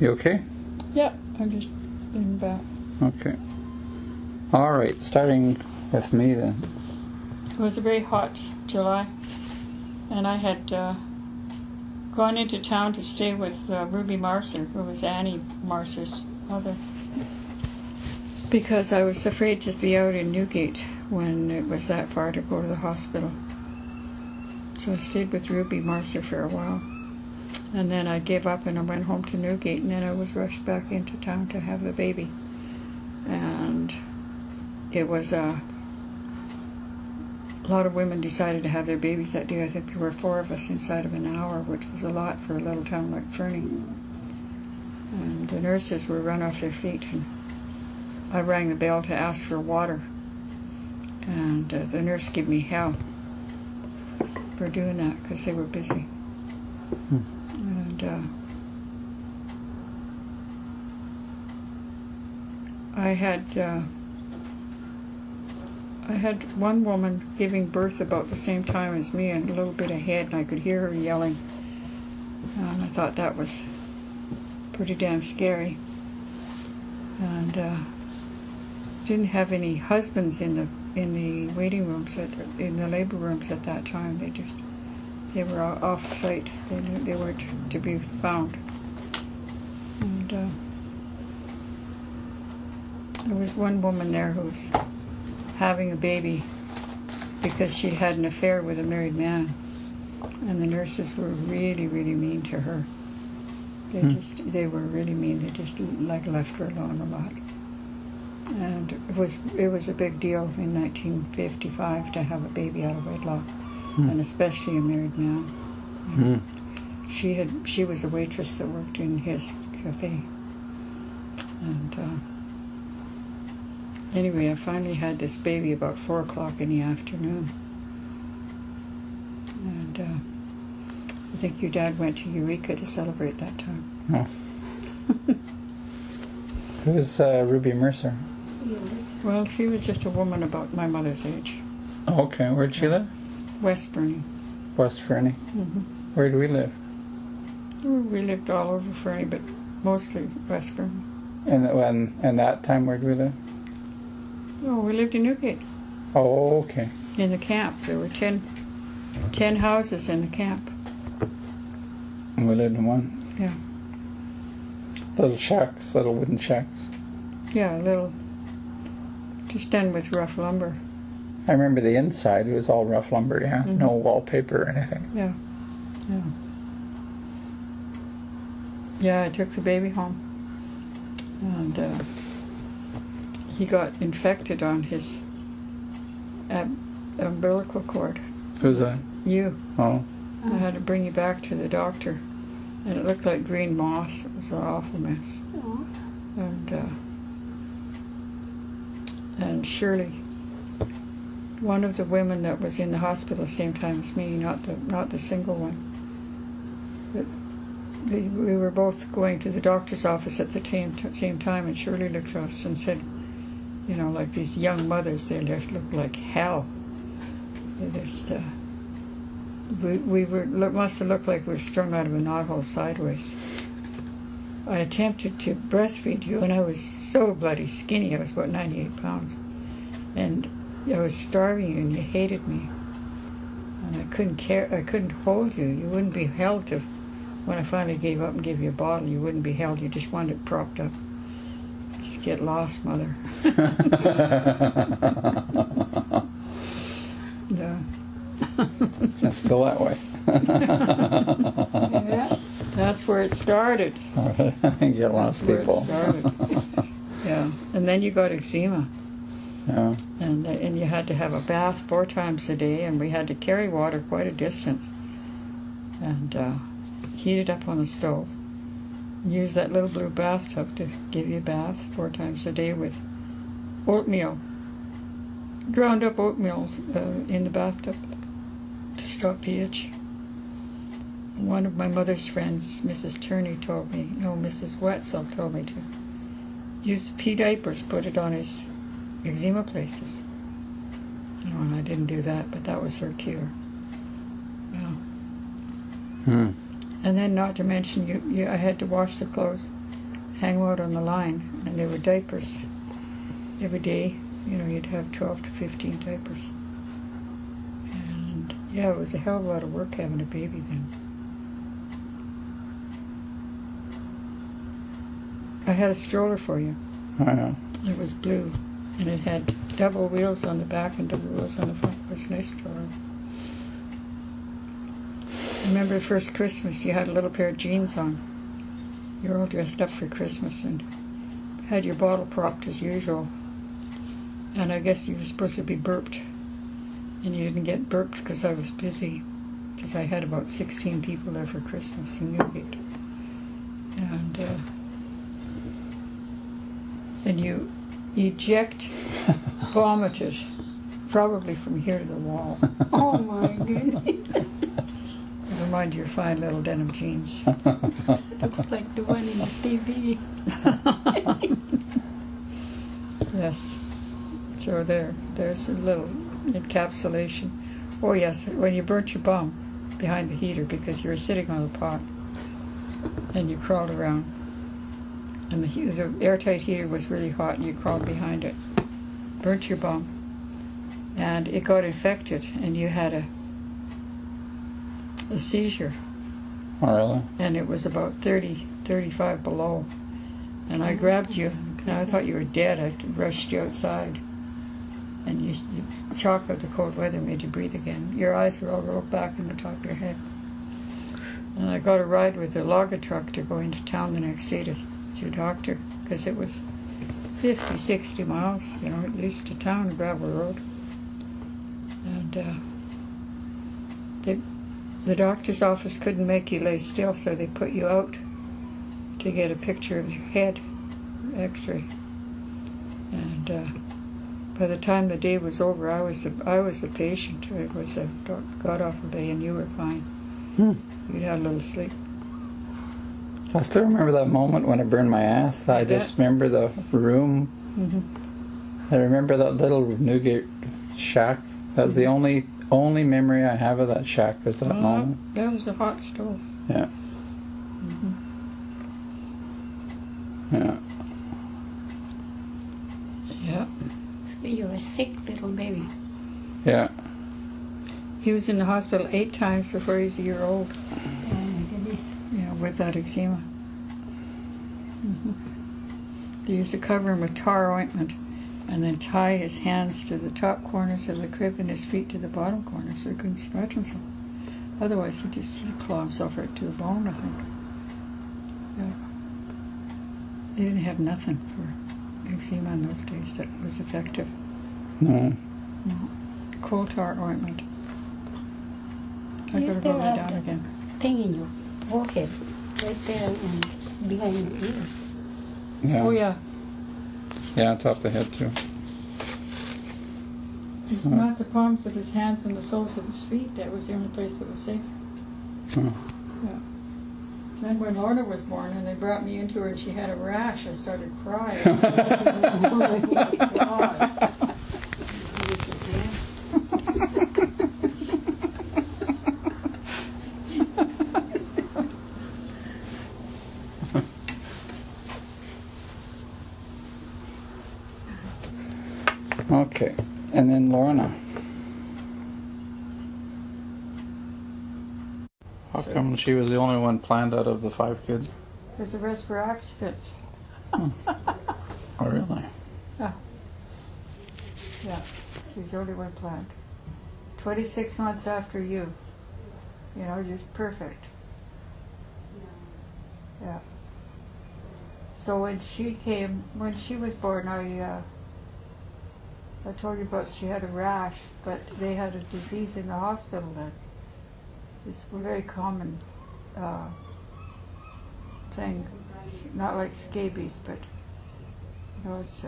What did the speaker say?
You okay? Yeah, I'm just leaning back. Okay. All right, starting with me then. It was a very hot July, and I had gone into town to stay with Ruby Marcer, who was Annie Marcer's mother, because I was afraid to be out in Newgate when it was that far to go to the hospital. So I stayed with Ruby Marcer for a while. And then I gave up and I went home to Newgate, and then I was rushed back into town to have the baby. And it was a lot of women decided to have their babies that day. I think there were 4 of us inside of an hour, which was a lot for a little town like Fernie. And the nurses were run off their feet, and I rang the bell to ask for water. And the nurse gave me hell for doing that because they were busy. And I had one woman giving birth about the same time as me and a little bit ahead, and I could hear her yelling. And I thought that was pretty damn scary. And didn't have any husbands in the waiting rooms in the labor rooms at that time. They were off site. They weren't to be found. And there was one woman there who was having a baby because she had an affair with a married man, and the nurses were really, really mean to her. They were really mean. They just left her alone a lot. And it was a big deal in 1955 to have a baby out of wedlock, and especially a married man. She was a waitress that worked in his cafe. And anyway, I finally had this baby about 4 o'clock in the afternoon. And I think your dad went to Eureka to celebrate that time. Oh. Who's Ruby Mercer? Well, she was just a woman about my mother's age. Oh, okay. Where'd she live? West Fernie. West Fernie. Where do we live? We lived all over Fernie, but mostly West Fernie. And that time, where do we live? Oh, we lived in Newgate. Oh, okay. In the camp. There were 10 houses in the camp. And we lived in one? Yeah. Little shacks, little wooden shacks. Yeah, just done with rough lumber. I remember the inside, it was all rough lumber, yeah? No wallpaper or anything. Yeah. Yeah, I took the baby home. And he got infected on his umbilical cord. Who's that? You. Oh. I had to bring you back to the doctor. And it looked like green moss. It was an awful mess. Oh. And Shirley, one of the women that was in the hospital the same time as me, not the single one, but we were both going to the doctor's office at the same time, and Shirley looked at us and said, you know, like these young mothers, they just look like hell. They just, must have looked like we were strung out of a knothole sideways. I attempted to breastfeed you, and I was so bloody skinny. I was about 98 pounds. And I was starving you, and you hated me. And I couldn't hold you. You wouldn't be held to, when I finally gave up and gave you a bottle, you wouldn't be held. You just wanted it propped up. Just get lost, mother. Yeah. It's still that way. Yeah, that's where it started. Get lost, people. Yeah, and then you got eczema. Yeah. And you had to have a bath 4 times a day, and we had to carry water quite a distance, and heat it up on the stove. Use that little blue bathtub to give you a bath 4 times a day with oatmeal, ground up oatmeal in the bathtub to stop the itch. One of my mother's friends, Mrs. Mrs. Wetzel told me to use pea diapers, put it on his eczema places. No, and I didn't do that, but that was her cure. Yeah. And then, not to mention, I had to wash the clothes hang out on the line, and there were diapers every day. You know, you'd have 12 to 15 diapers. And yeah, it was a hell of a lot of work having a baby then. I had a stroller for you. I know. It was blue, and it had double wheels on the back and double wheels on the front. It was a nice stroller. I remember the first Christmas, you had a little pair of jeans on. You were all dressed up for Christmas and had your bottle propped as usual. And I guess you were supposed to be burped. And you didn't get burped because I was busy. Because I had about 16 people there for Christmas in Newgate. And you vomited, probably from here to the wall. Oh my goodness. Never mind your fine little denim jeans. Looks like the one in the TV. Yes. So there's a little encapsulation. Oh yes, when you burnt your bum behind the heater because you were sitting on the pot and you crawled around. And the airtight heater was really hot and you crawled behind it. Burnt your bum. And it got infected and you had a seizure. Oh, really? And it was about 35 below. And I grabbed you, and I thought you were dead. I rushed you outside. And the shock of the cold weather made you breathe again. Your eyes were all rolled back in the top of your head. And I got a ride with a logger truck to go into town the next day to your doctor, because it was 50, 60 miles, you know, at least to town, a gravel road. And the doctor's office couldn't make you lay still, so they put you out to get a picture of your head, x-ray. And by the time the day was over, I was the patient. It was a god-awful day, and you were fine. You'd had a little sleep. I still remember that moment when I burned my ass. I just remember the room. I remember that little Newgate shack. That was the only memory I have of that shack, was that moment. That was a hot stove. Yeah. Yeah. Yeah. So you were a sick little baby. Yeah. He was in the hospital 8 times before he was a year old. Oh my goodness. Yeah, with that eczema. They used to cover him with tar ointment and then tie his hands to the top corners of the crib and his feet to the bottom corners so he couldn't stretch himself. Otherwise he'd claw himself right to the bone, I think. Yeah. They didn't have nothing for eczema in those days that was effective. No. No. Coal tar ointment. I You gotta still go lie have down that again. thing in your forehead, right there and behind your ears. Yeah. Oh yeah. Yeah, on top of the head too. It's not the palms of his hands and the soles of his feet. That was the only place that was safe. Oh. Yeah. Then when Lorna was born and they brought me into her and she had a rash, I started crying. Oh my God. Okay. And then Lorna. How come she was the only one planned out of the 5 kids? Because the rest were accidents. Oh, really? Yeah, she's the only one planned. 26 months after you. You know, just perfect. Yeah. So when she was born, I told you about she had a rash, but they had a disease in the hospital then. It's a very common thing, not like scabies, but you know, it's